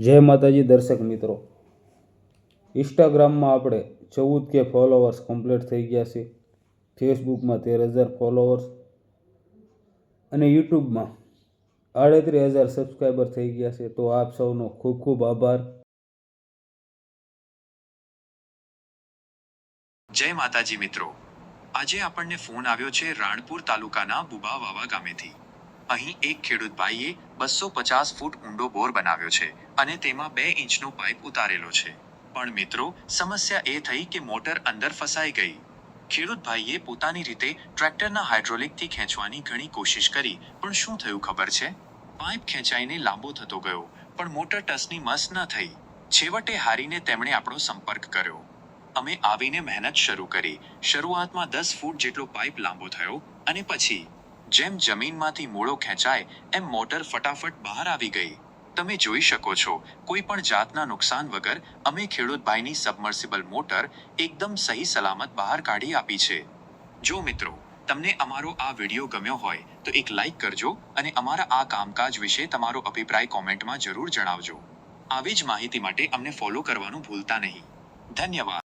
જય માતાજી દર્શક મિત્રો, ઇન્સ્ટાગ્રામમાં આપણે 14K ફોલોવર્સ કમ્પ્લીટ થઈ ગયા છે, ફેસબુકમાં 13,000 ફોલોવર્સ અને યુટ્યુબમાં 38,000 સબસ્ક્રાઈબર થઈ ગયા છે. તો આપ સૌનો ખૂબ ખૂબ આભાર. જય માતાજી મિત્રો, આજે આપણને ફોન આવ્યો છે રાણપુર તાલુકાના બુબાવાવા ગામેથી. અહીં એક ખેડૂત ભાઈએ 250 ફૂટ ઊંડો બોર બનાવ્યો છે અને તેમાં 2 ઇંચનો પાઇપ ઉતારેલો છે. પણ મિત્રો, સમસ્યા એ થઈ કે મોટર અંદર ફસાઈ ગઈ. ખેડૂત ભાઈએ પોતાની રીતે ટ્રેક્ટરના હાઇડ્રોલિકથી ખેંચવાની ઘણી કોશિશ કરી, પણ શું થયું ખબર છે? પાઇપ ખેંચાઈને લાંબો થતો ગયો, પણ મોટર ટસની મસ ન થઈ. છેવટે હારીને તેમણે આપણો સંપર્ક કર્યો. અમે આવીને મહેનત શરૂ કરી. શરૂઆતમાં 10 ફૂટ જેટલો પાઇપ લાંબો થયો અને પછી જેમ જમીનમાંથી મૂળો ખેંચાય એમ મોટર ફટાફટ બહાર આવી ગઈ. તમે જોઈ શકો છો, કોઈ પણ જાતના નુકસાન વગર અમે ખેડૂતભાઈની સબમર્સિબલ મોટર એકદમ સહી સલામત બહાર કાઢી આપી છે. જો મિત્રો, તમને અમારો આ વિડીયો ગમ્યો હોય તો એક લાઈક કરજો અને અમારા આ કામકાજ વિશે તમારો અભિપ્રાય કોમેન્ટમાં જરૂર જણાવજો. આવી જ માહિતી માટે અમને ફોલો કરવાનું ભૂલતા નહીં. ધન્યવાદ.